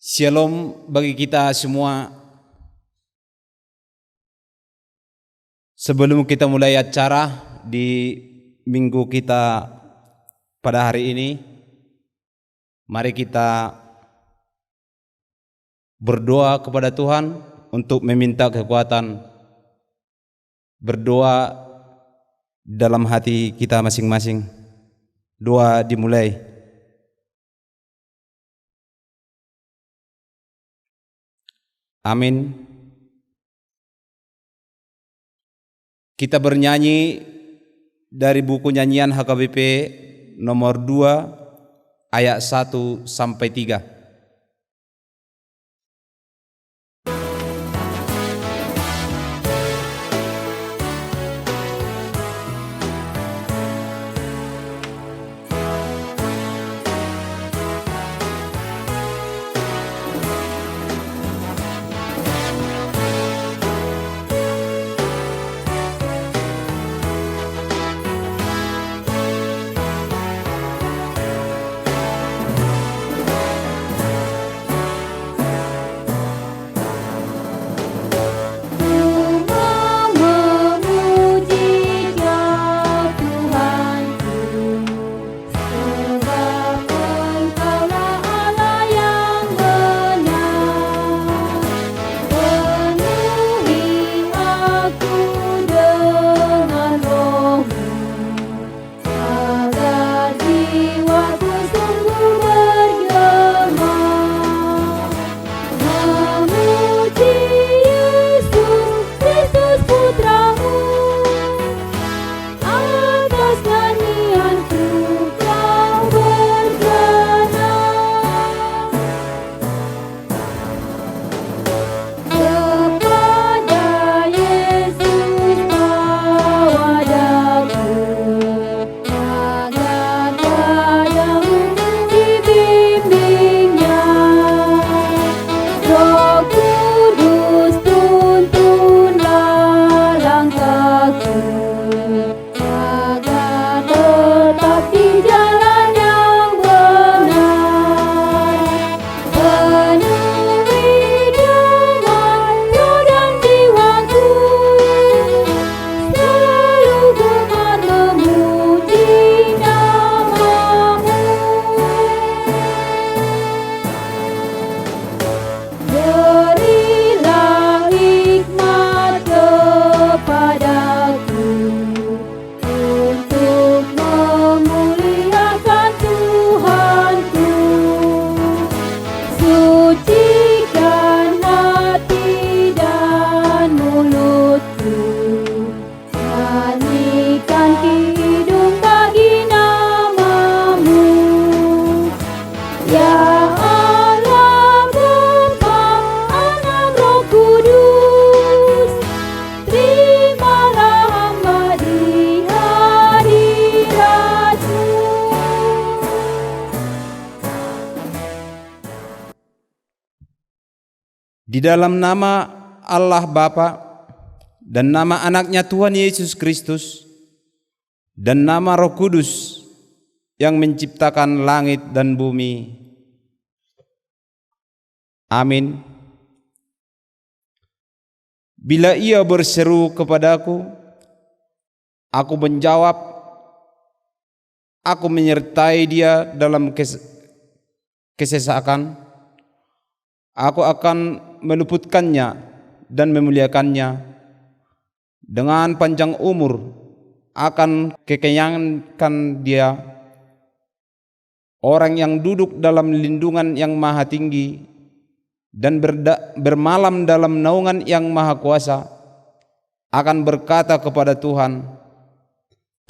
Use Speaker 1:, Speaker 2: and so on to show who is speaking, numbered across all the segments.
Speaker 1: Shalom bagi kita semua. Sebelum kita mulai acara di minggu kita pada hari ini, mari kita berdoa kepada Tuhan untuk meminta kekuatan. Berdoa dalam hati kita masing-masing. Doa dimulai. Amin. Kita bernyanyi dari buku nyanyian HKBP nomor 2 ayat 1 sampai 3. Di dalam nama Allah Bapa dan nama anaknya Tuhan Yesus Kristus dan nama Roh Kudus yang menciptakan langit dan bumi. Amin. Bila ia berseru kepadaku, aku menjawab, aku menyertai dia dalam kesesakan. Aku akan meluputkannya dan memuliakannya. Dengan panjang umur akan kekenyangan dia. Orang yang duduk dalam lindungan yang maha tinggi dan bermalam dalam naungan yang maha kuasa akan berkata kepada Tuhan,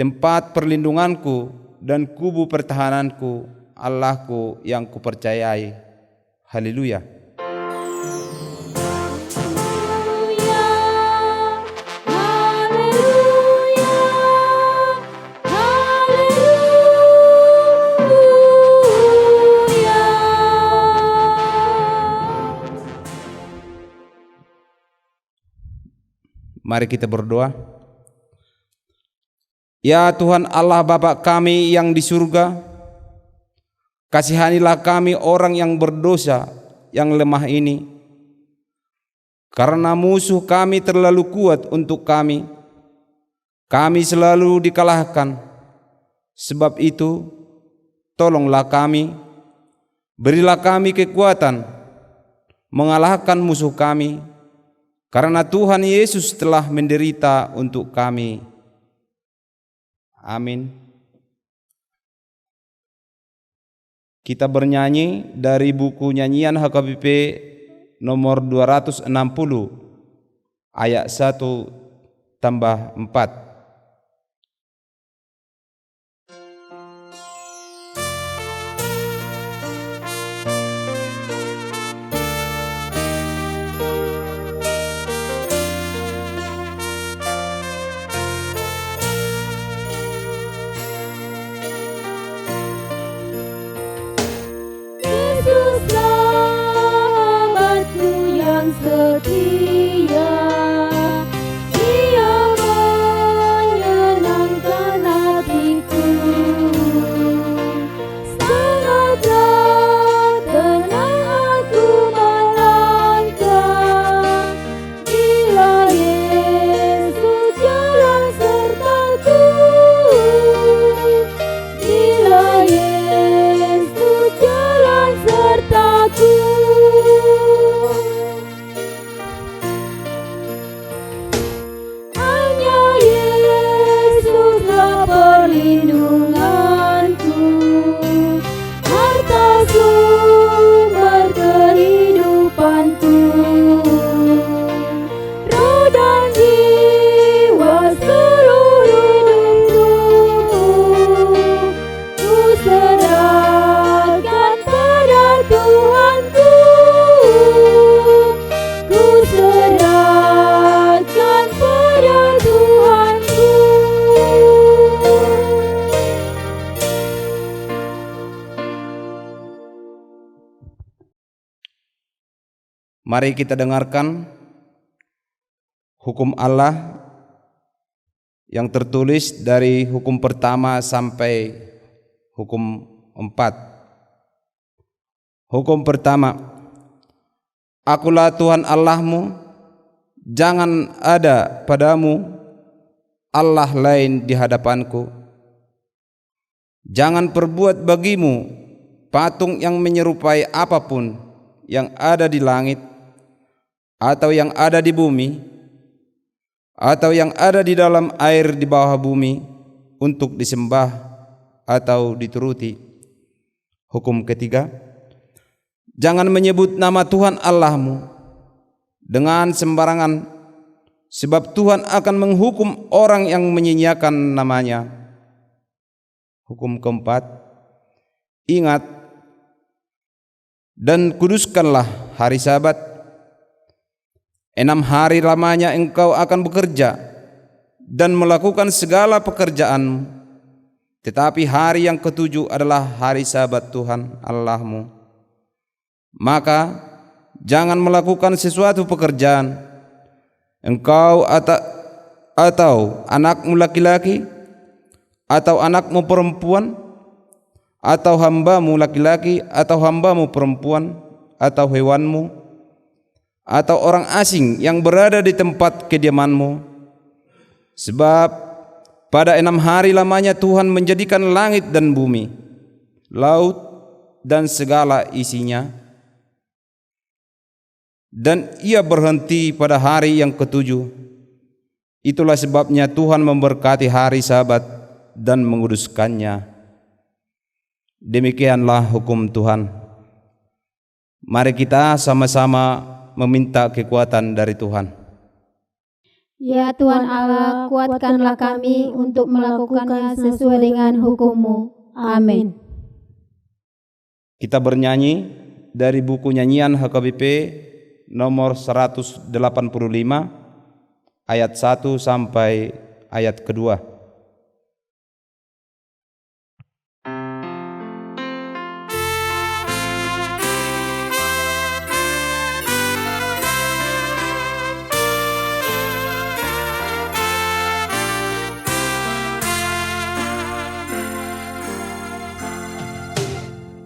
Speaker 1: tempat perlindunganku dan kubu pertahananku, Allahku yang kupercayai. Haleluya. Mari kita berdoa. Ya Tuhan Allah Bapa kami yang di surga, kasihanilah kami orang yang berdosa yang lemah ini. Karena musuh kami terlalu kuat untuk kami selalu dikalahkan. Sebab itu, tolonglah kami, berilah kami kekuatan mengalahkan musuh kami, karena Tuhan Yesus telah menderita untuk kami. Amin. Kita bernyanyi dari buku nyanyian HKBP nomor 260 ayat 1 tambah 4.
Speaker 2: Setia, Dia menyenangkan hatiku. Sangatlah tenang aku melangkah, bila Yesus jalan sertaku. Bila Yesus jalan sertaku. Perlindunganku, harta sumber kehidupanku, roh dan jiwa seluruh hidupku, ku serahkan pada Tuhanku, ku serahkan pada Tuhanku.
Speaker 1: Mari kita dengarkan hukum Allah yang tertulis dari hukum pertama sampai hukum 4. Hukum pertama, Akulah Tuhan Allahmu, jangan ada padamu Allah lain di hadapanku. Jangan perbuat bagimu patung yang menyerupai apapun yang ada di langit, atau yang ada di bumi, atau yang ada di dalam air di bawah bumi, untuk disembah atau dituruti. Hukum ketiga, jangan menyebut nama Tuhan Allahmu dengan sembarangan, sebab Tuhan akan menghukum orang yang menyia-nyiakan namanya. Hukum keempat, ingat dan kuduskanlah hari Sabat. 6 hari lamanya engkau akan bekerja dan melakukan segala pekerjaanmu, tetapi hari yang ketujuh adalah hari Sabat Tuhan Allahmu. Maka jangan melakukan sesuatu pekerjaan, engkau atau anakmu laki-laki, atau anakmu perempuan, atau hambamu laki-laki, atau hambamu perempuan, atau hewanmu, atau orang asing yang berada di tempat kediamanmu. Sebab pada 6 hari lamanya Tuhan menjadikan langit dan bumi, laut dan segala isinya, dan Ia berhenti pada hari yang ketujuh. Itulah sebabnya Tuhan memberkati hari Sabat dan menguduskannya. Demikianlah hukum Tuhan. Mari kita sama-sama meminta kekuatan dari Tuhan.
Speaker 2: Ya Tuhan Allah, kuatkanlah kami untuk melakukannya sesuai dengan hukum-Mu. Amin.
Speaker 1: Kita bernyanyi dari buku nyanyian HKBP nomor 185 ayat 1 sampai ayat kedua.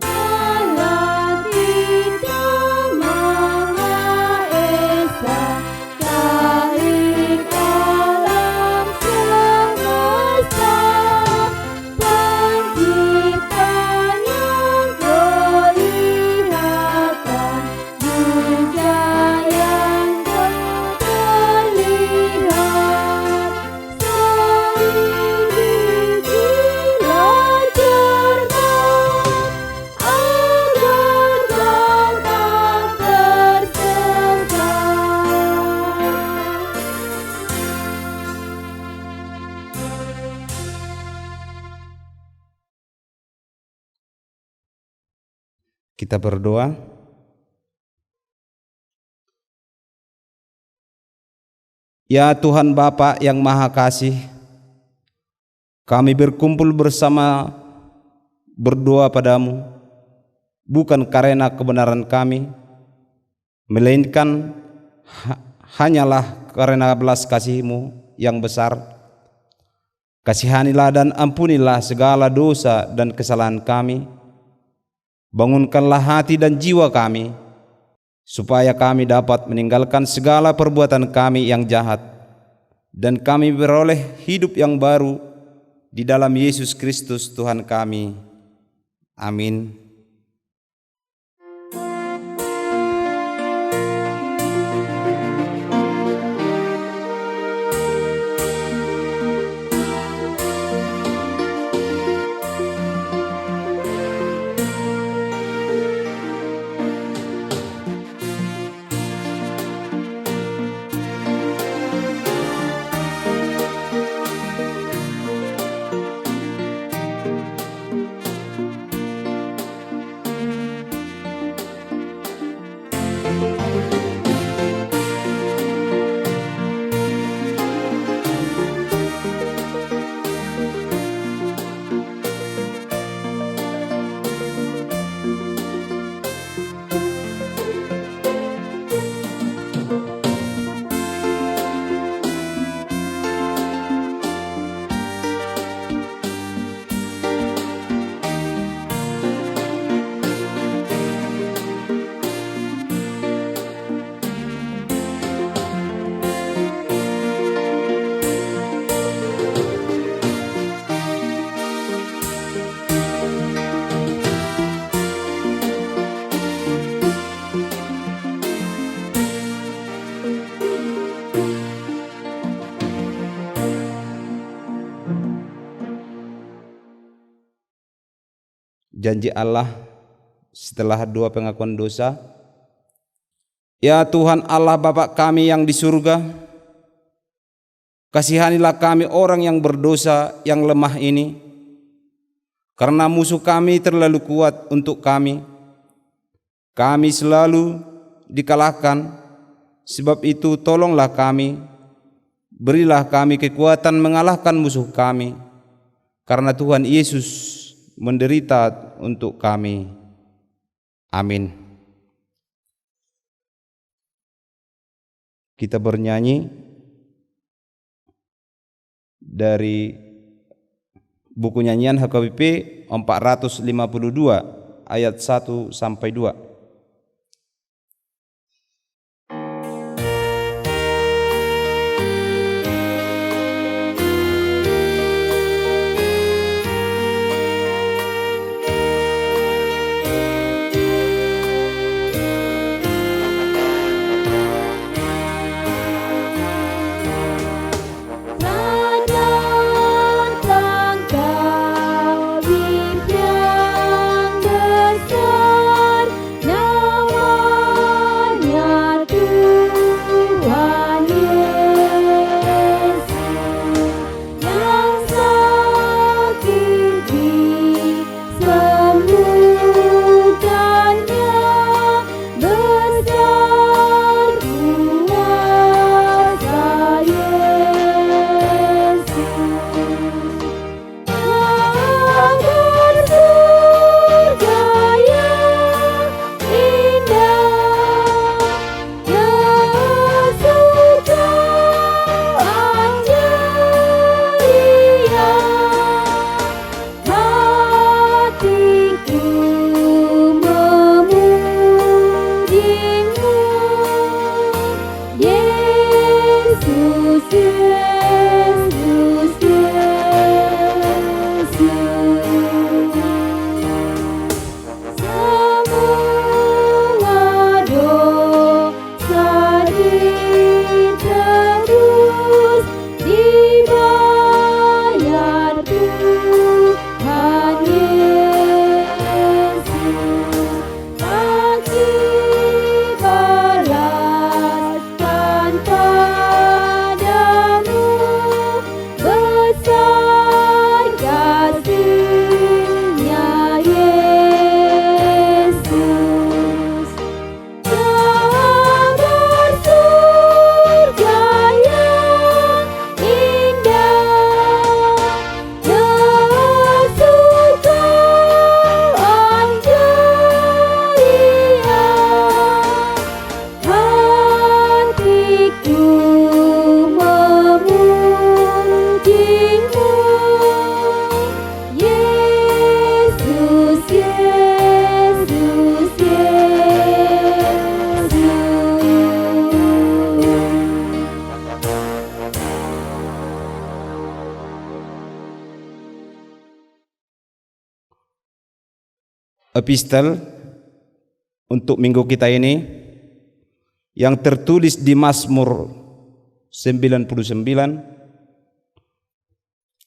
Speaker 2: Allah kita
Speaker 1: Kita berdoa. Ya Tuhan Bapa yang Maha Kasih, kami berkumpul bersama berdoa padamu, bukan karena kebenaran kami, melainkan hanyalah karena belas kasih-Mu yang besar. Kasihanilah dan ampunilah segala dosa dan kesalahan kami. Bangunkanlah hati dan jiwa kami, supaya kami dapat meninggalkan segala perbuatan kami yang jahat, dan kami beroleh hidup yang baru di dalam Yesus Kristus Tuhan kami. Amin. Janji Allah setelah doa pengakuan dosa. Ya Tuhan Allah Bapa kami yang di surga, kasihanilah kami orang yang berdosa yang lemah ini, karena musuh kami terlalu kuat untuk kami. Kami selalu dikalahkan, sebab itu tolonglah kami, berilah kami kekuatan mengalahkan musuh kami, karena Tuhan Yesus menderita untuk kami. Amin. Kita bernyanyi dari buku nyanyian HKBP 452 ayat 1 sampai 2.
Speaker 2: Besar
Speaker 1: epistel untuk minggu kita ini yang tertulis di Mazmur 99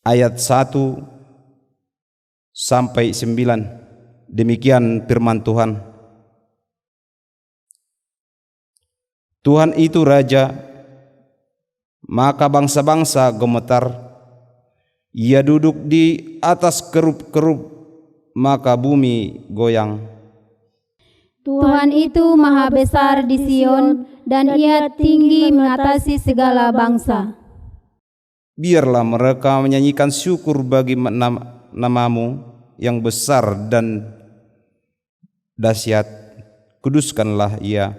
Speaker 1: ayat 1 sampai 9. Demikian firman Tuhan. Tuhan itu Raja, maka bangsa-bangsa gemetar. Ia duduk di atas kerub-kerub, maka bumi goyang.
Speaker 2: Tuhan itu maha besar di Sion, dan ia tinggi mengatasi segala bangsa.
Speaker 1: Biarlah mereka menyanyikan syukur bagi namamu yang besar dan dahsyat. Kuduskanlah ia.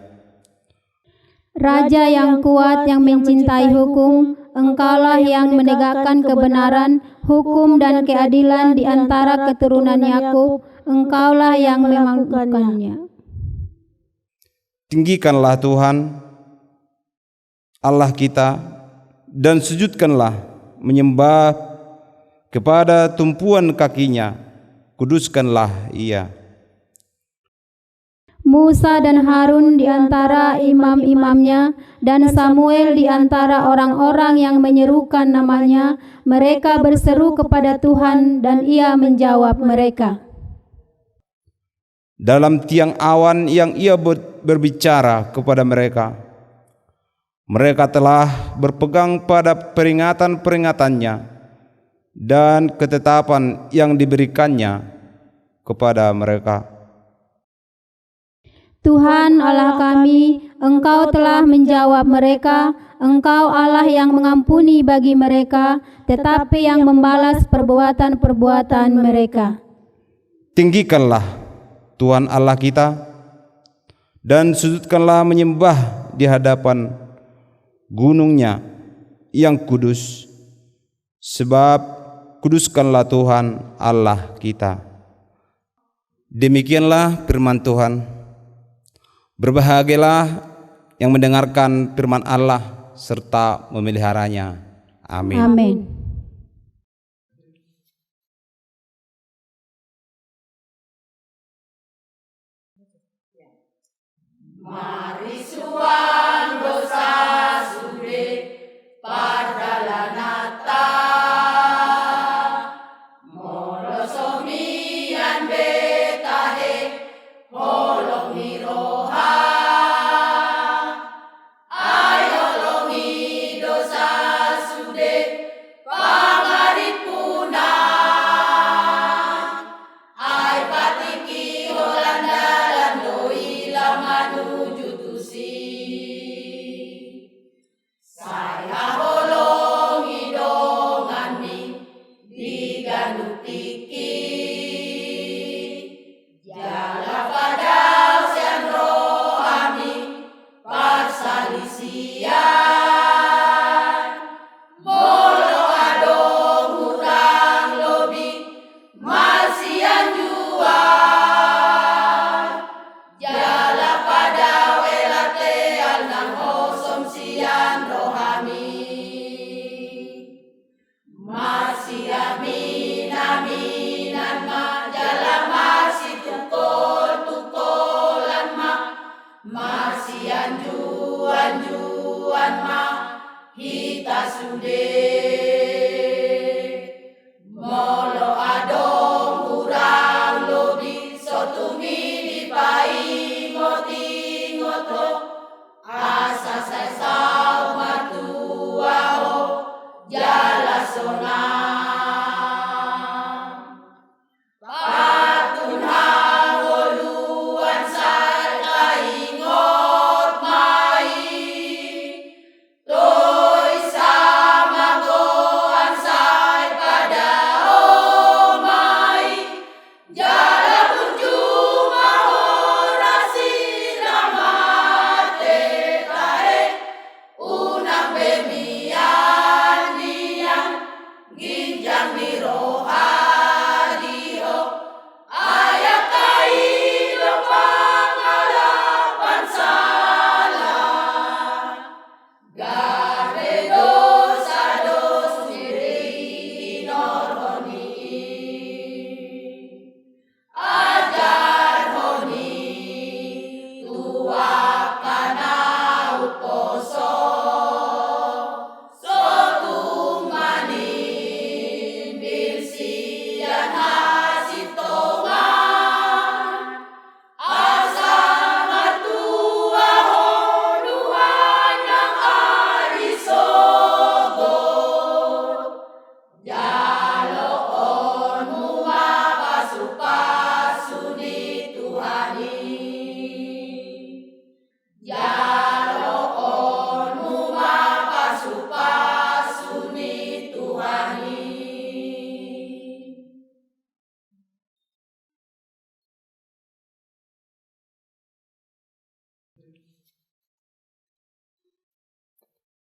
Speaker 2: Raja yang kuat yang mencintai hukum, Engkaulah yang menegakkan kebenaran, hukum dan keadilan di antara keturunan Yakub. Engkaulah yang memangkukannya.
Speaker 1: Tinggikanlah Tuhan Allah kita dan sujudkanlah menyembah kepada tumpuan kakinya. Kuduskanlah ia.
Speaker 2: Musa dan Harun di antara imam-imamnya, dan Samuel di antara orang-orang yang menyerukan namanya. Mereka berseru kepada Tuhan dan ia menjawab mereka.
Speaker 1: Dalam tiang awan yang ia berbicara kepada mereka, mereka telah berpegang pada peringatan-peringatannya dan ketetapan yang diberikannya kepada mereka.
Speaker 2: Tuhan Allah kami, Engkau telah menjawab mereka. Engkau Allah yang mengampuni bagi mereka, tetapi yang membalas perbuatan-perbuatan mereka.
Speaker 1: Tinggikanlah Tuhan Allah kita dan sujudkanlah menyembah di hadapan gunungnya yang kudus, sebab kuduskanlah Tuhan Allah kita. Demikianlah firman Tuhan. Berbahagialah yang mendengarkan firman Allah serta memeliharanya. Amin.
Speaker 2: Amin.
Speaker 3: Mari suang dosa sude padalanata morosomian betahe holong miroha ayo longi dosa sude pangaripuna ai patiki holanda landoi manuju tusi saya holongi dongani digandutiki jala padau sian rohani parsalisian molo adong hurang lobi masian jual jala pada welate alnang hosom sian rohani masih aminan ma jala masih tukolan ma masih anjuan ma hita sude molo adong kurang lobi sotumi dipai ngoti-ngoto asa sesau matuaho jala sonang patun hangoluan sarta ingot mai toi sama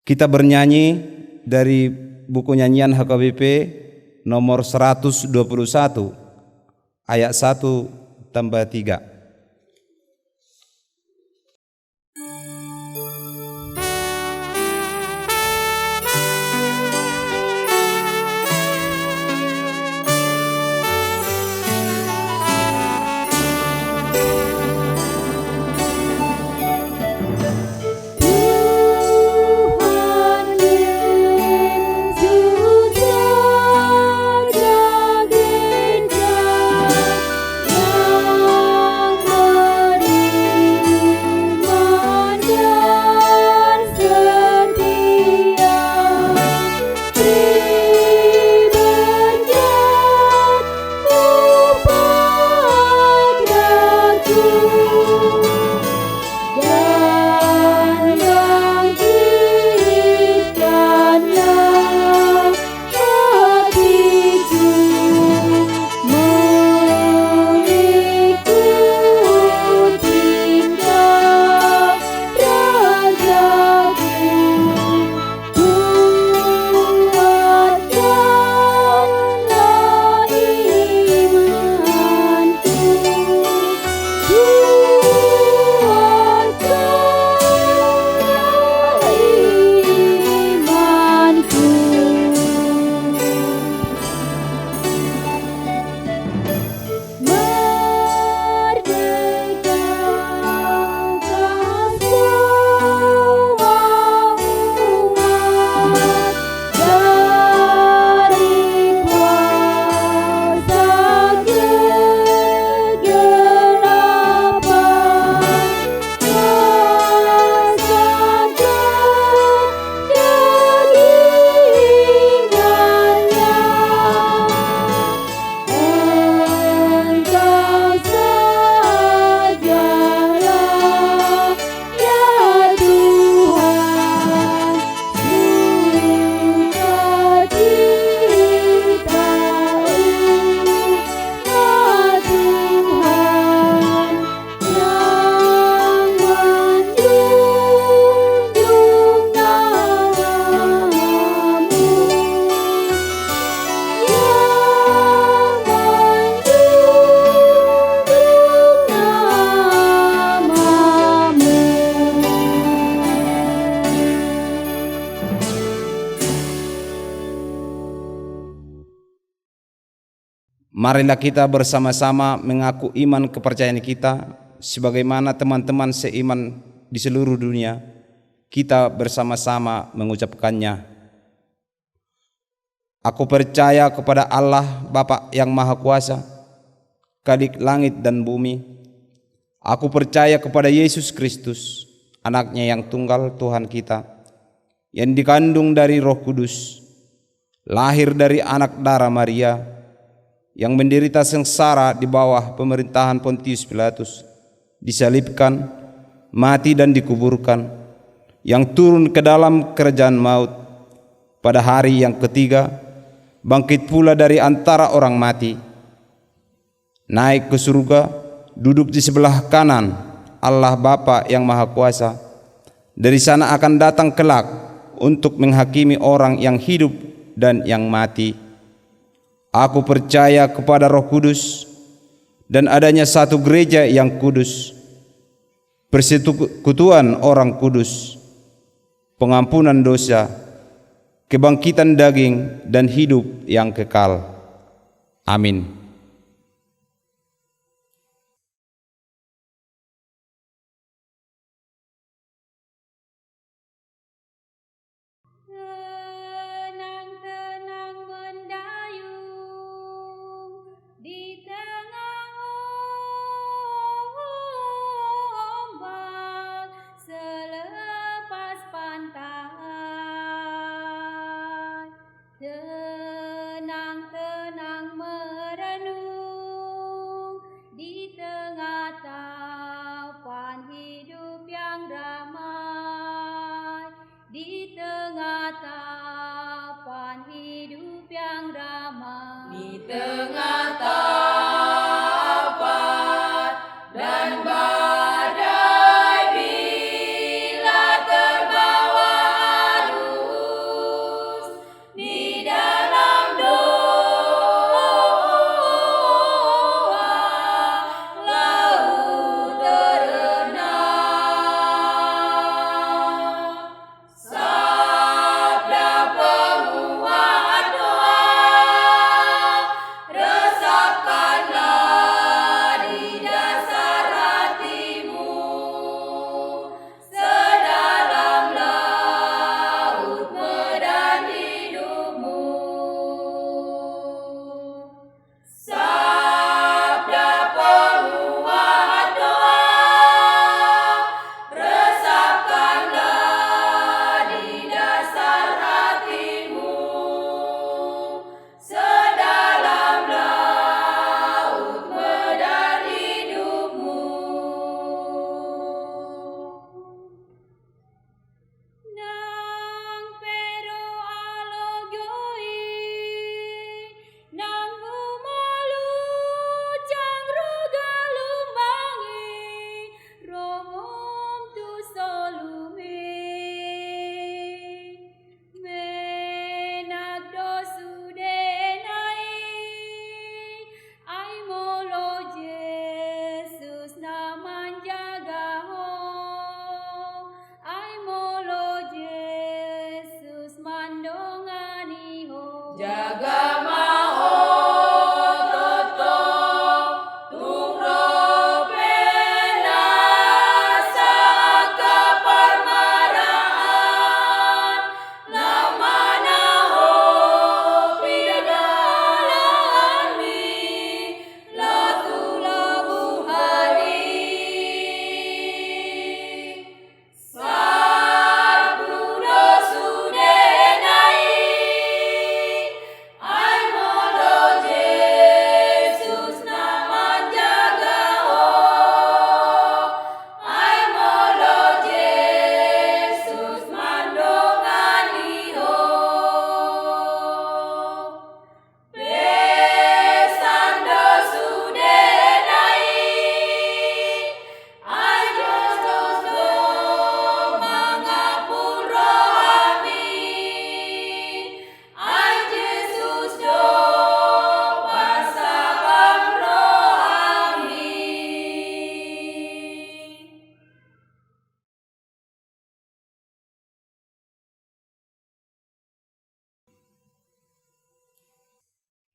Speaker 1: Kita bernyanyi dari buku nyanyian HKBP nomor 121 ayat 1 tambah 3. Marilah kita bersama-sama mengaku iman kepercayaan kita sebagaimana teman-teman seiman di seluruh dunia. Kita bersama-sama mengucapkannya. Aku percaya kepada Allah Bapa yang Maha Kuasa, Khalik langit dan bumi. Aku percaya kepada Yesus Kristus, anaknya yang tunggal Tuhan kita, yang dikandung dari Roh Kudus, lahir dari anak darah Maria, yang menderita sengsara di bawah pemerintahan Pontius Pilatus, disalibkan, mati dan dikuburkan, yang turun ke dalam kerajaan maut, pada hari yang ketiga bangkit pula dari antara orang mati, naik ke surga, duduk di sebelah kanan Allah Bapa yang Maha Kuasa. Dari sana akan datang kelak untuk menghakimi orang yang hidup dan yang mati. Aku percaya kepada Roh Kudus dan adanya satu gereja yang kudus, persekutuan orang kudus, pengampunan dosa, kebangkitan daging dan hidup yang kekal. Amin.
Speaker 3: Di tengah tapan dan badai, bila terbawa arus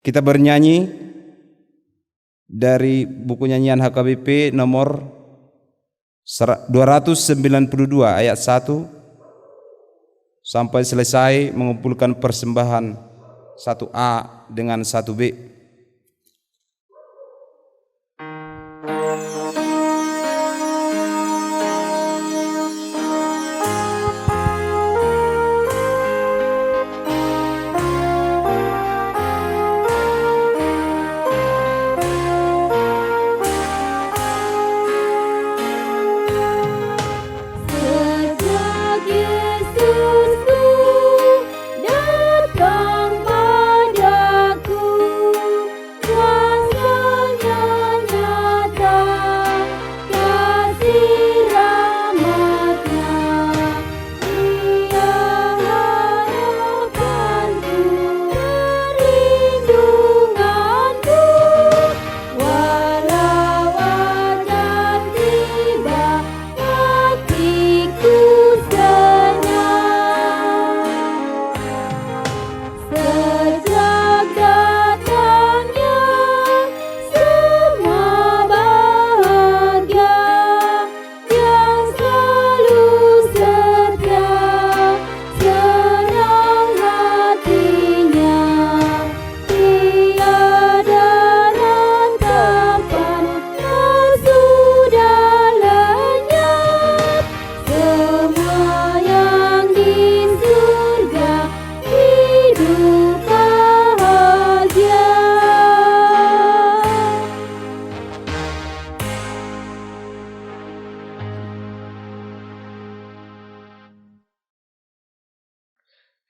Speaker 1: Kita bernyanyi dari buku nyanyian HKBP nomor 292 ayat 1 sampai selesai mengumpulkan persembahan 1A dengan 1B.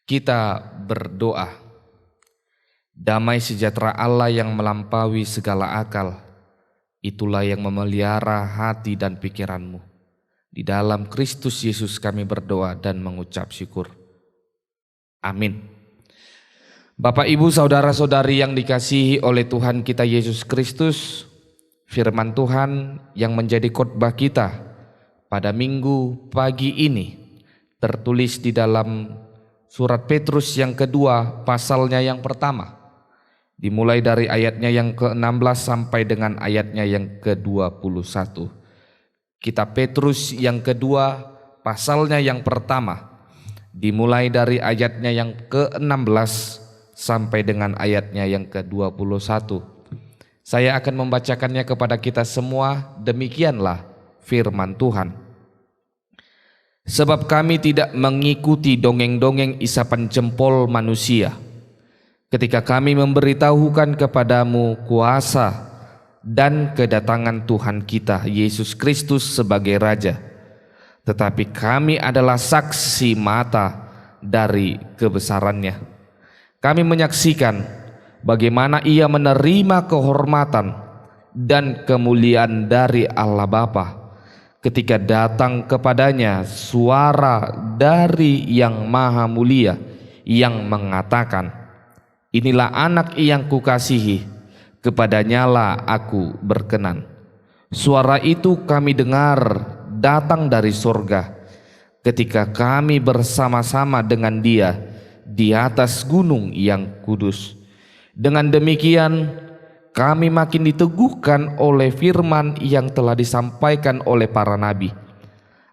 Speaker 4: Kita berdoa. Damai sejahtera Allah yang melampaui segala akal, itulah yang memelihara hati dan pikiranmu. Di dalam Kristus Yesus kami berdoa dan mengucap syukur. Amin. Bapak, Ibu, saudara-saudari yang dikasihi oleh Tuhan kita Yesus Kristus, firman Tuhan yang menjadi khotbah kita pada minggu pagi ini tertulis di dalam Surat Petrus yang kedua, pasalnya yang pertama, dimulai dari ayatnya yang ke-16 sampai dengan ayatnya yang ke-21. Kitab Petrus yang kedua, pasalnya yang pertama, dimulai dari ayatnya yang ke-16 sampai dengan ayatnya yang ke-21. Saya akan membacakannya kepada kita semua. Demikianlah firman Tuhan. Sebab kami tidak mengikuti dongeng-dongeng isapan jempol manusia ketika kami memberitahukan kepadamu kuasa dan kedatangan Tuhan kita Yesus Kristus sebagai Raja. Tetapi kami adalah saksi mata dari kebesarannya. Kami menyaksikan bagaimana Ia menerima kehormatan dan kemuliaan dari Allah Bapa ketika datang kepadanya suara dari Yang Maha Mulia yang mengatakan, "Inilah anak yang kukasihi, kepadanyalah aku berkenan." Suara itu kami dengar datang dari surga ketika kami bersama-sama dengan Dia di atas gunung yang kudus. Dengan demikian kami makin diteguhkan oleh firman yang telah disampaikan oleh para nabi.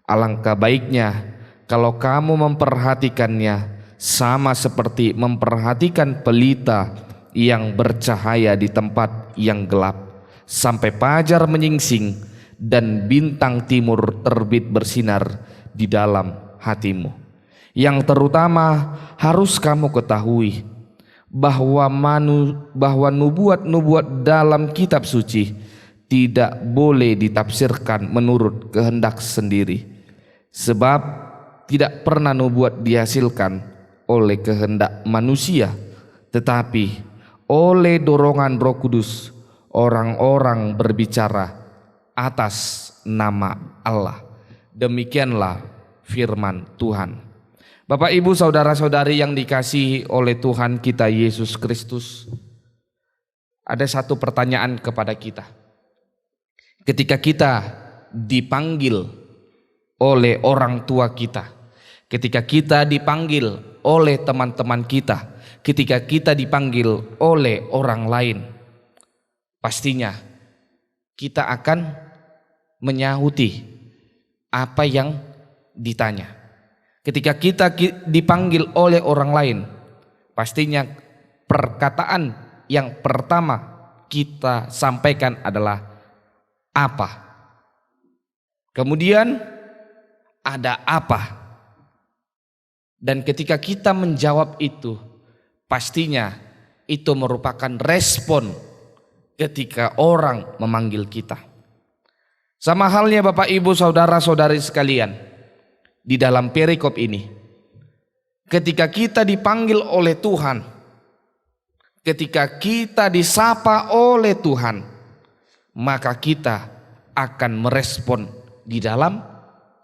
Speaker 4: Alangkah baiknya kalau kamu memperhatikannya sama seperti memperhatikan pelita yang bercahaya di tempat yang gelap, sampai fajar menyingsing dan bintang timur terbit bersinar di dalam hatimu. Yang terutama harus kamu ketahui bahwa nubuat-nubuat dalam kitab suci tidak boleh ditafsirkan menurut kehendak sendiri, sebab tidak pernah nubuat dihasilkan oleh kehendak manusia, tetapi oleh dorongan Roh Kudus orang-orang berbicara atas nama Allah. Demikianlah firman Tuhan. Bapak, Ibu, saudara-saudari yang dikasihi oleh Tuhan kita Yesus Kristus, ada satu pertanyaan kepada kita. Ketika kita dipanggil oleh orang tua kita, ketika kita dipanggil oleh teman-teman kita, ketika kita dipanggil oleh orang lain, pastinya kita akan menyahuti apa yang ditanya. Ketika kita dipanggil oleh orang lain, pastinya perkataan yang pertama kita sampaikan adalah apa. Kemudian ada apa. Dan ketika kita menjawab itu, pastinya itu merupakan respon ketika orang memanggil kita. Sama halnya Bapak Ibu saudara-saudari sekalian, di dalam perikop ini, ketika kita dipanggil oleh Tuhan, ketika kita disapa oleh Tuhan, maka kita akan merespon di dalam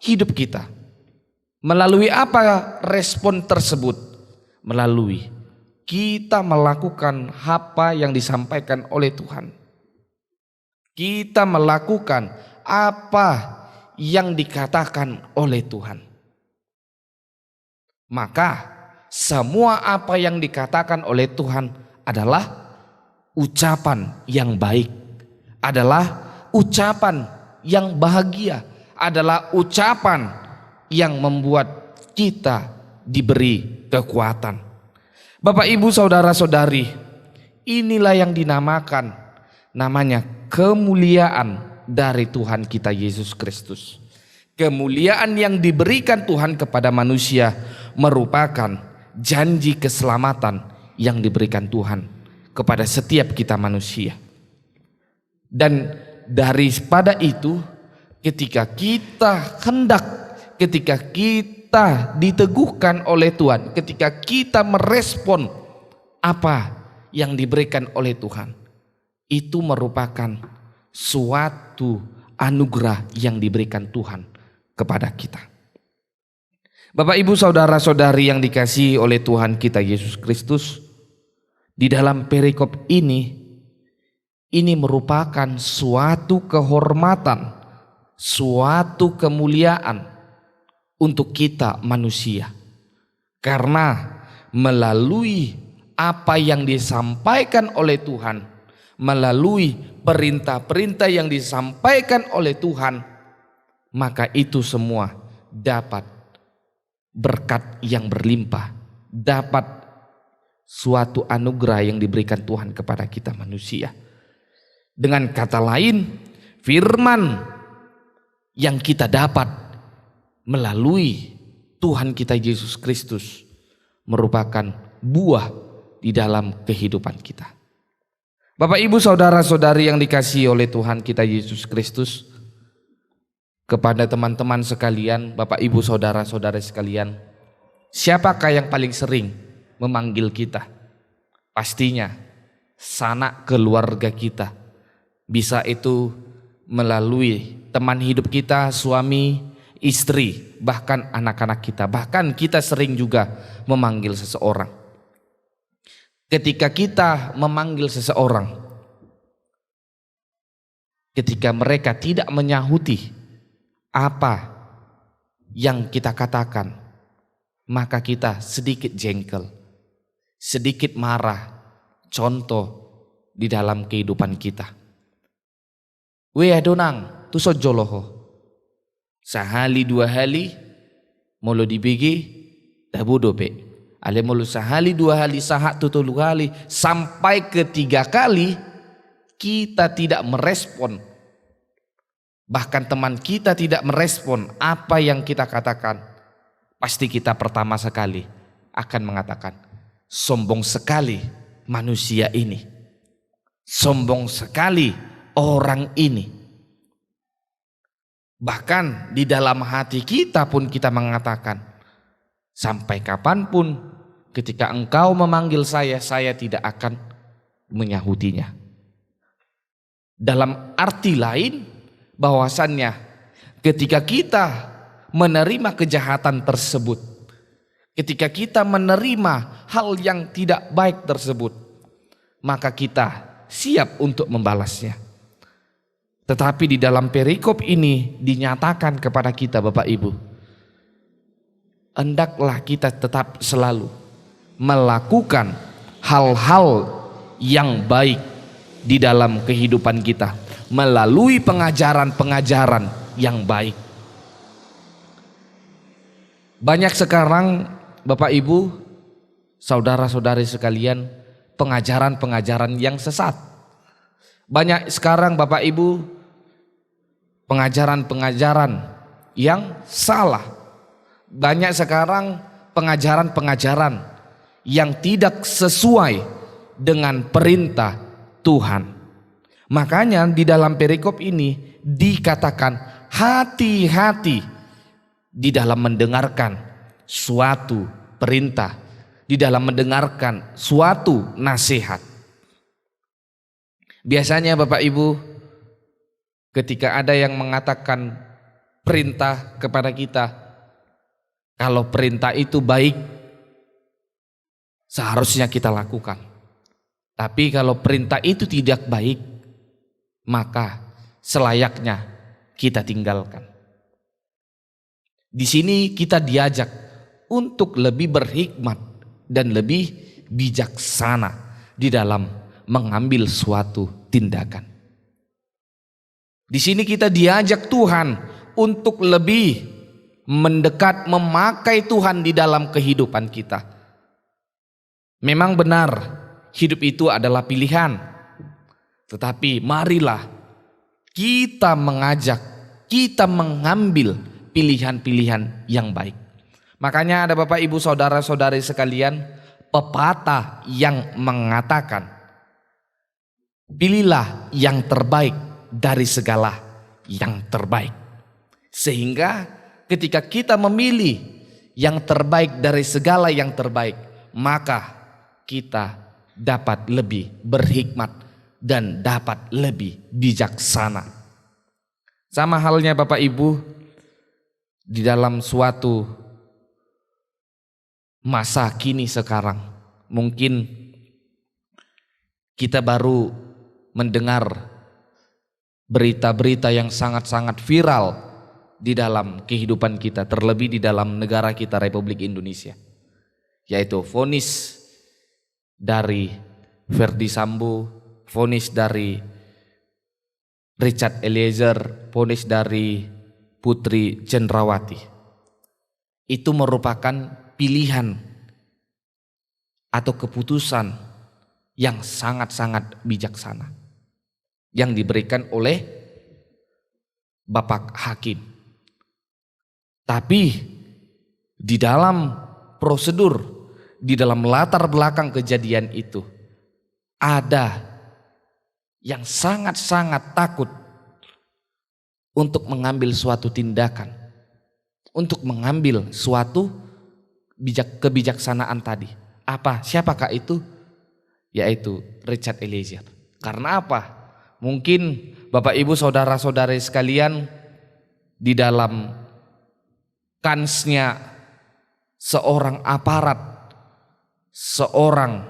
Speaker 4: hidup kita. Melalui apa respon tersebut? Melalui kita melakukan apa yang disampaikan oleh Tuhan. Kita melakukan apa yang dikatakan oleh Tuhan. Maka semua apa yang dikatakan oleh Tuhan adalah ucapan yang baik, adalah ucapan yang bahagia, adalah ucapan yang membuat kita diberi kekuatan. Bapak Ibu saudara-saudari, inilah yang dinamakan namanya kemuliaan dari Tuhan kita Yesus Kristus. Kemuliaan yang diberikan Tuhan kepada manusia merupakan janji keselamatan yang diberikan Tuhan kepada setiap kita manusia. Dan daripada itu, ketika kita ketika kita diteguhkan oleh Tuhan, ketika kita merespon apa yang diberikan oleh Tuhan, itu merupakan suatu anugerah yang diberikan Tuhan kepada kita. Bapak Ibu saudara-saudari yang dikasihi oleh Tuhan kita Yesus Kristus, di dalam perikop ini merupakan suatu kehormatan, suatu kemuliaan untuk kita manusia. Karena melalui apa yang disampaikan oleh Tuhan, melalui perintah-perintah yang disampaikan oleh Tuhan, maka itu semua dapat berkat yang berlimpah, dapat suatu anugerah yang diberikan Tuhan kepada kita manusia. Dengan kata lain, firman yang kita dapat melalui Tuhan kita Yesus Kristus merupakan buah di dalam kehidupan kita. Bapak Ibu saudara-saudari yang dikasihi oleh Tuhan kita Yesus Kristus, kepada teman-teman sekalian, Bapak Ibu saudara-saudari sekalian, siapakah yang paling sering memanggil kita? Pastinya sanak keluarga kita. Bisa itu melalui teman hidup kita, suami, istri, bahkan anak-anak kita. Bahkan kita sering juga memanggil seseorang. Ketika kita memanggil seseorang, ketika mereka tidak menyahuti apa yang kita katakan, maka kita sedikit jengkel, sedikit marah. Contoh di dalam kehidupan kita. We adonang tu sojoloho. Sahali dua hali molo dibigi dabudo pe. Ale molo sahali dua hali sahak tu tolu kali sampai ketiga kali kita tidak merespon. Bahkan teman kita tidak merespon apa yang kita katakan. Pasti kita pertama sekali akan mengatakan, sombong sekali manusia ini. Sombong sekali orang ini. Bahkan di dalam hati kita pun kita mengatakan, sampai kapanpun ketika engkau memanggil saya tidak akan menyahutinya. Dalam arti lain, bahwasannya ketika kita menerima kejahatan tersebut, ketika kita menerima hal yang tidak baik tersebut, maka kita siap untuk membalasnya. Tetapi di dalam perikop ini dinyatakan kepada kita Bapak Ibu, hendaklah kita tetap selalu melakukan hal-hal yang baik di dalam kehidupan kita melalui pengajaran-pengajaran yang baik. Banyak sekarang Bapak Ibu, saudara-saudari sekalian, pengajaran-pengajaran yang sesat. Banyak sekarang Bapak Ibu, pengajaran-pengajaran yang salah. Banyak sekarang pengajaran-pengajaran yang tidak sesuai dengan perintah Tuhan. Makanya di dalam perikop ini dikatakan hati-hati di dalam mendengarkan suatu perintah, di dalam mendengarkan suatu nasihat. Biasanya Bapak Ibu, ketika ada yang mengatakan perintah kepada kita, kalau perintah itu baik, seharusnya kita lakukan. Tapi kalau perintah itu tidak baik, maka selayaknya kita tinggalkan. Di sini kita diajak untuk lebih berhikmat dan lebih bijaksana di dalam mengambil suatu tindakan. Di sini kita diajak Tuhan untuk lebih mendekat, memakai Tuhan di dalam kehidupan kita. Memang benar, hidup itu adalah pilihan. Tetapi marilah kita mengajak, kita mengambil pilihan-pilihan yang baik. Makanya ada Bapak Ibu saudara-saudari sekalian, pepatah yang mengatakan, pilihlah yang terbaik dari segala yang terbaik. Sehingga ketika kita memilih yang terbaik dari segala yang terbaik, maka kita dapat lebih berhikmat dan dapat lebih bijaksana. Sama halnya Bapak Ibu, di dalam suatu masa kini sekarang, mungkin kita baru mendengar berita-berita yang sangat-sangat viral di dalam kehidupan kita, terlebih di dalam negara kita Republik Indonesia, yaitu vonis dari Verdi Sambo, vonis dari Richard Eliezer, vonis dari Putri Cendrawati. Itu merupakan pilihan atau keputusan yang sangat-sangat bijaksana yang diberikan oleh Bapak Hakim. Tapi di dalam prosedur, di dalam latar belakang kejadian itu, ada yang sangat-sangat takut untuk mengambil suatu tindakan, untuk mengambil suatu kebijaksanaan tadi. Apa? Siapakah itu? Yaitu Richard Eliezer. Karena apa? Mungkin Bapak Ibu saudara-saudari sekalian, di dalam kansnya seorang aparat, seorang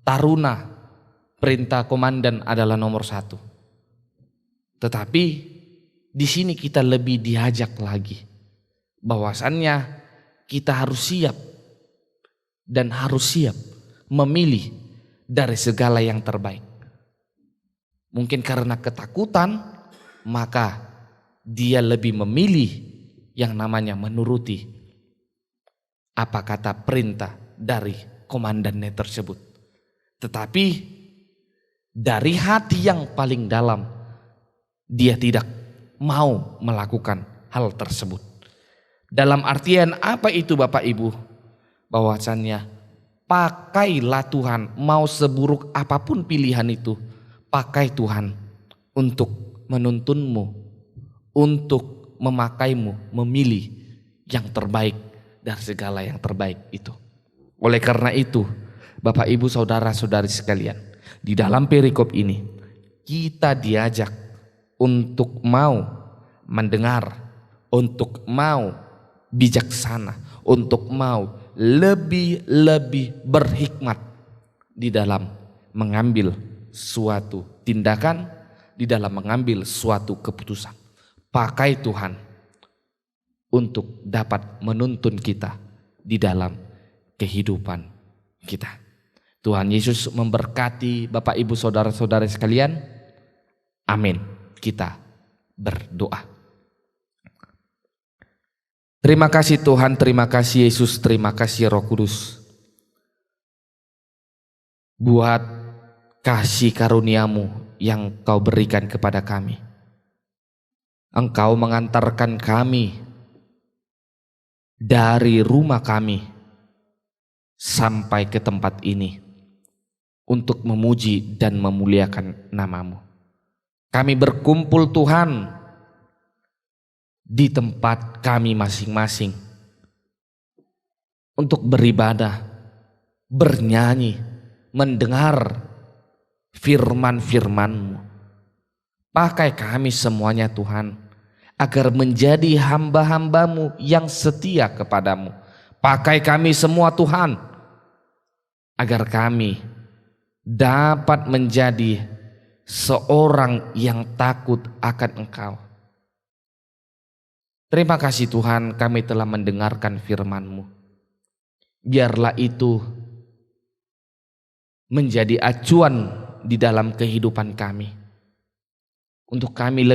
Speaker 4: taruna, perintah komandan adalah nomor 1. Tetapi di sini kita lebih diajak lagi bahwasannya kita harus siap dan harus siap memilih dari segala yang terbaik. Mungkin karena ketakutan, maka dia lebih memilih yang namanya menuruti apa kata perintah dari komandannya tersebut. Tetapi dari hati yang paling dalam, dia tidak mau melakukan hal tersebut. Dalam artian apa itu Bapak Ibu? Bahwasannya pakailah Tuhan, mau seburuk apapun pilihan itu, pakai Tuhan untuk menuntunmu, untuk memakaimu, memilih yang terbaik dari segala yang terbaik itu. Oleh karena itu, Bapak Ibu saudara-saudari sekalian, di dalam perikop ini kita diajak untuk mau mendengar, untuk mau bijaksana, untuk mau lebih berhikmat di dalam mengambil suatu tindakan, di dalam mengambil suatu keputusan. Pakai Tuhan untuk dapat menuntun kita di dalam kehidupan kita. Tuhan Yesus memberkati Bapak Ibu saudara-saudara sekalian. Amin. Kita berdoa. Terima kasih Tuhan, terima kasih Yesus, terima kasih Roh Kudus buat kasih karunia-Mu yang Kau berikan kepada kami. Engkau mengantarkan kami dari rumah kami sampai ke tempat ini untuk memuji dan memuliakan nama-Mu. Kami berkumpul Tuhan di tempat kami masing-masing untuk beribadah, bernyanyi, mendengar firman-firman-Mu. Pakai kami semuanya Tuhan, agar menjadi hamba-hamba-Mu yang setia kepadamu. Pakai kami semua Tuhan, agar kami dapat menjadi seorang yang takut akan Engkau. Terima kasih Tuhan, kami telah mendengarkan firman-Mu. Biarlah itu menjadi acuan di dalam kehidupan kami. Untuk kami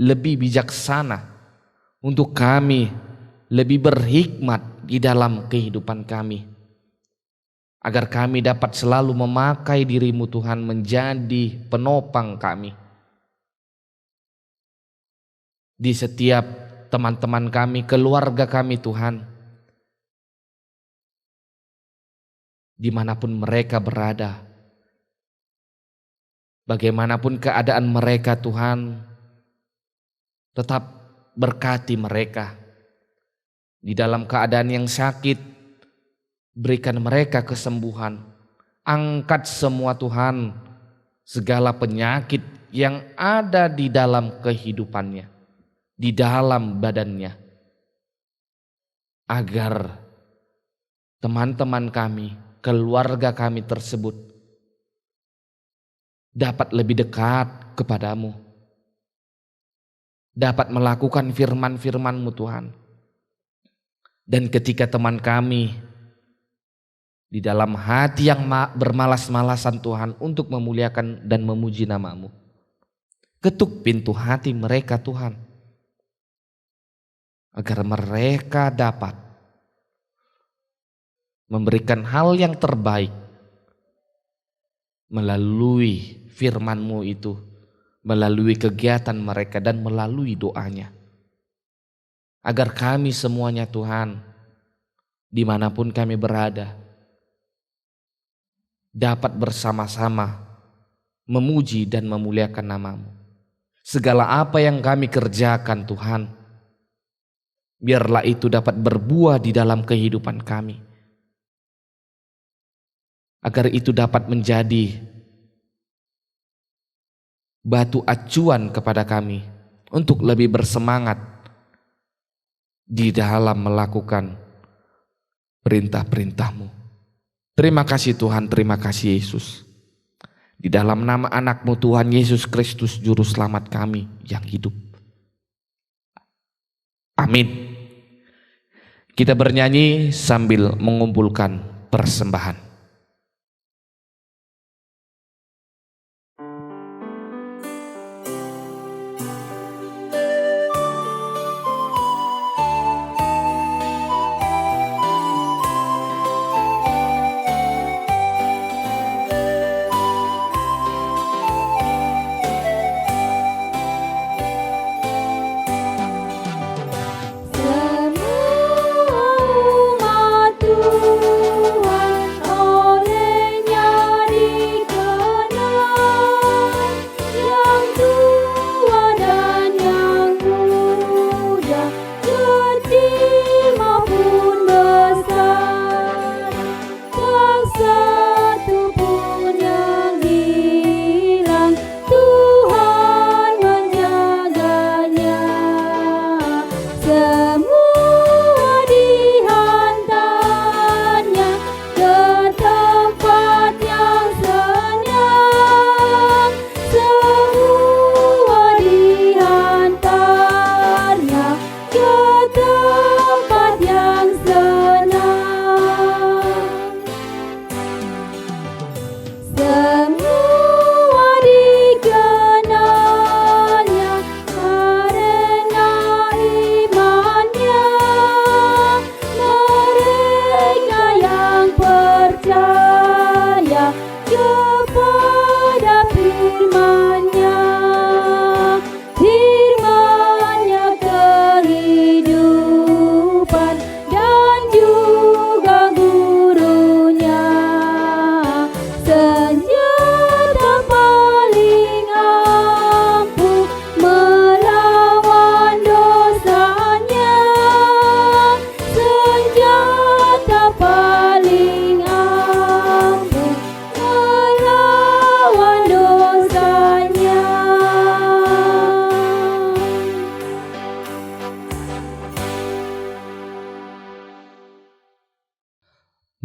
Speaker 4: lebih bijaksana, untuk kami lebih berhikmat di dalam kehidupan kami, agar kami dapat selalu memakai diri-Mu Tuhan menjadi penopang kami di setiap teman-teman kami, keluarga kami Tuhan, dimanapun mereka berada. Bagaimanapun keadaan mereka Tuhan, tetap berkati mereka. Di dalam keadaan yang sakit, berikan mereka kesembuhan. Angkat semua Tuhan, segala penyakit yang ada di dalam kehidupannya, di dalam badannya. Agar teman-teman kami, keluarga kami tersebut dapat lebih dekat kepadamu, dapat melakukan firman-firman-Mu Tuhan. Dan ketika teman kami di dalam hati yang bermalas-malasan Tuhan untuk memuliakan dan memuji nama-Mu, ketuk pintu hati mereka Tuhan, agar mereka dapat memberikan hal yang terbaik melalui firman-Mu itu, melalui kegiatan mereka dan melalui doanya. Agar kami semuanya Tuhan, dimanapun kami berada, dapat bersama-sama memuji dan memuliakan nama-Mu. Segala apa yang kami kerjakan Tuhan, biarlah itu dapat berbuah di dalam kehidupan kami. Agar itu dapat menjadi batu acuan kepada kami untuk lebih bersemangat di dalam melakukan perintah-perintah-Mu. Terima kasih Tuhan, terima kasih Yesus. Di dalam nama anak-Mu Tuhan Yesus Kristus Juru Selamat kami yang hidup. Amin. Kita bernyanyi sambil mengumpulkan persembahan.
Speaker 2: Semua umat Tuhan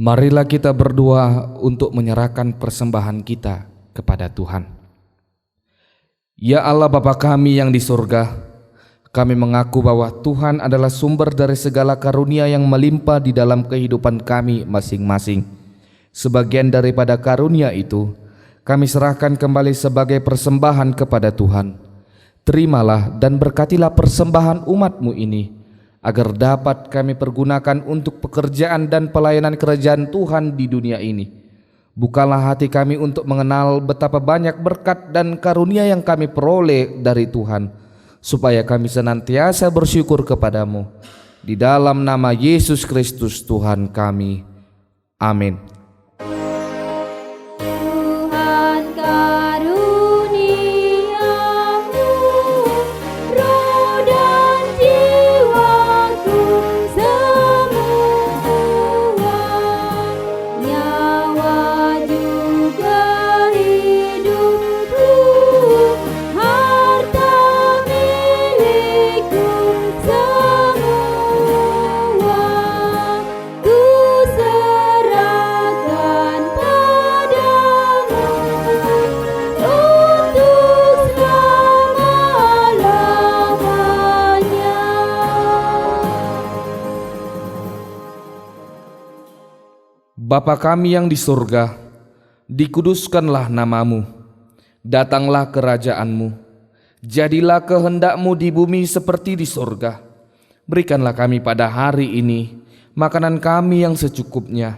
Speaker 4: Marilah kita berdoa untuk menyerahkan persembahan kita kepada Tuhan. Ya Allah Bapa kami yang di surga, kami mengaku bahwa Tuhan adalah sumber dari segala karunia yang melimpah di dalam kehidupan kami masing-masing. Sebagian daripada karunia itu kami serahkan kembali sebagai persembahan kepada Tuhan. Terimalah dan berkatilah persembahan umat-Mu ini, agar dapat kami pergunakan untuk pekerjaan dan pelayanan kerajaan Tuhan di dunia ini. Bukalah hati kami untuk mengenal betapa banyak berkat dan karunia yang kami peroleh dari Tuhan, supaya kami senantiasa bersyukur kepadamu. Di dalam nama Yesus Kristus Tuhan kami. Amin. Bapa kami yang di surga, dikuduskanlah namamu, datanglah kerajaan-Mu, jadilah kehendak-Mu di bumi seperti di surga. Berikanlah kami pada hari ini makanan kami yang secukupnya,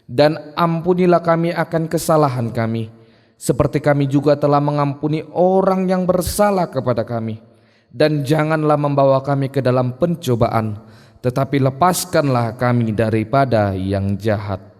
Speaker 4: dan ampunilah kami akan kesalahan kami, seperti kami juga telah mengampuni orang yang bersalah kepada kami. Dan janganlah membawa kami ke dalam pencobaan, tetapi lepaskanlah kami daripada yang jahat.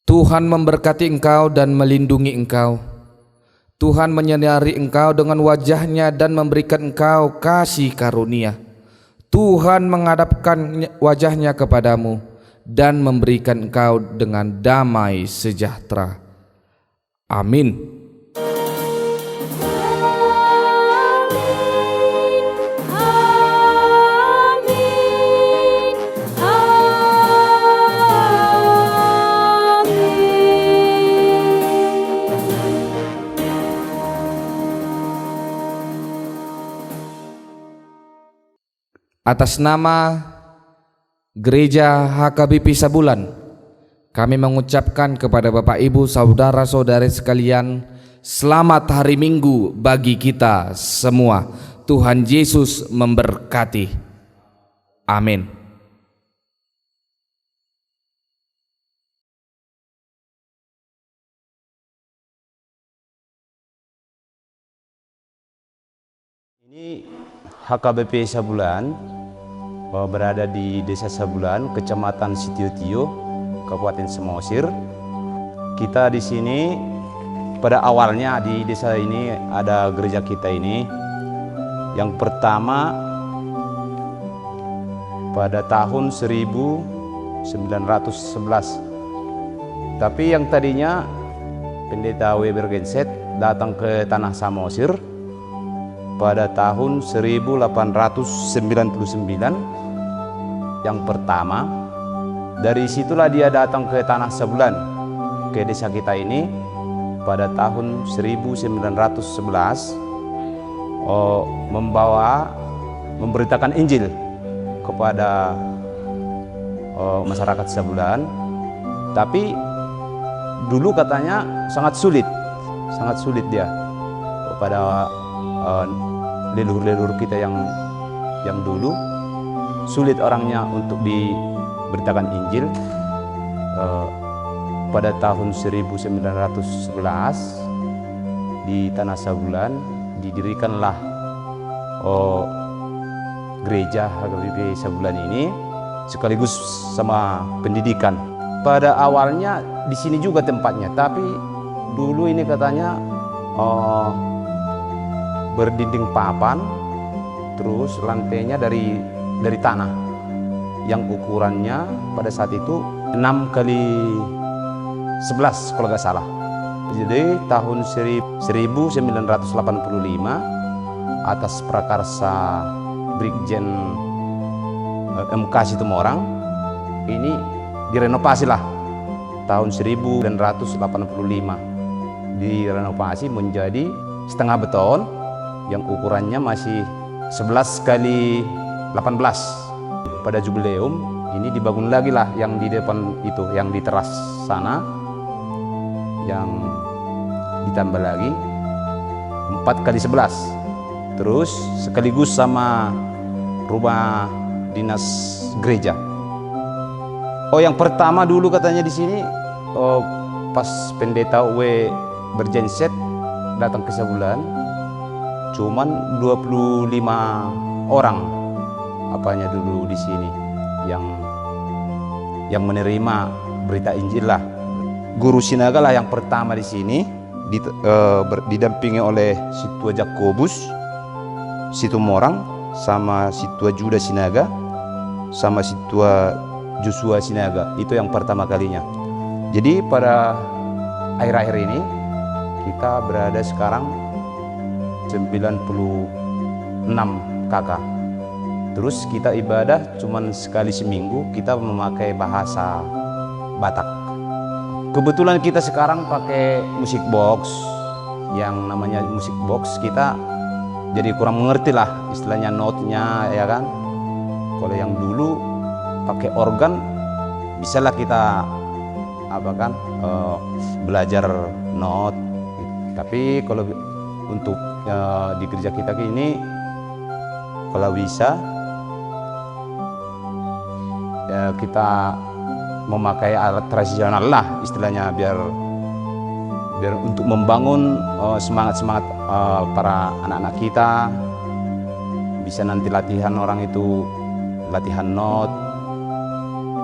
Speaker 4: Tuhan memberkati engkau dan melindungi engkau. Tuhan menyinari engkau dengan wajah-Nya dan memberikan engkau kasih karunia. Tuhan menghadapkan wajah-Nya kepadamu dan memberikan engkau dengan damai sejahtera. Amin. Atas nama Gereja HKBP Sabulan, kami mengucapkan kepada Bapak Ibu saudara-saudari sekalian, selamat hari Minggu bagi kita semua. Tuhan Yesus memberkati. Amin.
Speaker 1: Ini HKBP Sabulan berada di Desa Sabulan, Kecamatan Sitiotio, Kabupaten Samosir. Kita di sini pada awalnya di desa ini ada gereja kita ini. Yang pertama pada tahun 1911. Tapi yang tadinya Pendeta Weber Genset datang ke Tanah Samosir pada tahun 1899 yang pertama. Dari situlah dia datang ke Tanah Sabulan, ke desa kita ini pada tahun 1911, memberitakan Injil kepada masyarakat Sabulan. Tapi dulu katanya sangat sulit dia pada leluhur-leluhur kita yang dulu, sulit orangnya untuk diberitakan Injil. Pada tahun 1911 di Tanah Sabulan didirikanlah gereja HKBP Sabulan ini sekaligus sama pendidikan. Pada awalnya di sini juga tempatnya, tapi dulu ini katanya berdinding papan, terus lantainya dari tanah yang ukurannya pada saat itu 6 kali 11 kalau nggak salah. Jadi tahun 1985 atas prakarsa Brigjen MK Situmorang ini direnovasi lah tahun 1985, direnovasi menjadi setengah beton yang ukurannya masih 11 kali 18. Pada jubileum ini dibangun lagi lah yang di depan itu, yang di teras sana, yang ditambah lagi 4 kali 11, terus sekaligus sama rumah dinas gereja. Yang pertama dulu katanya di sini pas pendeta W bergenset datang ke Sabulan, cuman 25 orang apanya dulu di sini yang menerima berita Injil lah. Guru Sinaga lah yang pertama di sini, didampingi oleh Situa Jakobus Situmorang, sama Situa Juda Sinaga, sama Situa Joshua Sinaga. Itu yang pertama kalinya. Jadi pada akhir-akhir ini kita berada sekarang 96 kakak. Terus kita ibadah cuman sekali seminggu, kita memakai bahasa Batak. Kebetulan kita sekarang pakai musik box, yang namanya musik box kita jadi kurang mengerti lah istilahnya notnya, ya kan. Kalau yang dulu pakai organ bisalah kita belajar not. Tapi kalau untuk di gereja kita ini kalau bisa ya kita memakai alat tradisional lah istilahnya, biar untuk membangun semangat para anak-anak kita, bisa nanti latihan orang itu latihan not.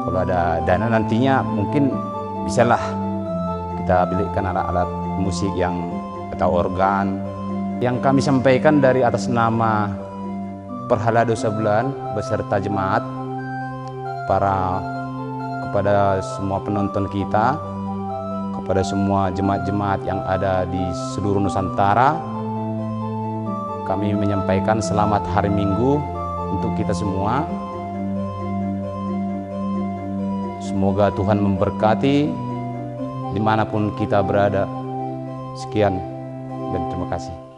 Speaker 1: Kalau ada dana nantinya mungkin bisalah kita belikan alat-alat musik atau organ yang kami sampaikan dari atas nama Perhalado Sabulan beserta jemaat, kepada semua penonton kita, kepada semua jemaat-jemaat yang ada di seluruh Nusantara, kami menyampaikan selamat hari Minggu untuk kita semua. Semoga Tuhan memberkati dimanapun kita berada. Sekian dan terima kasih.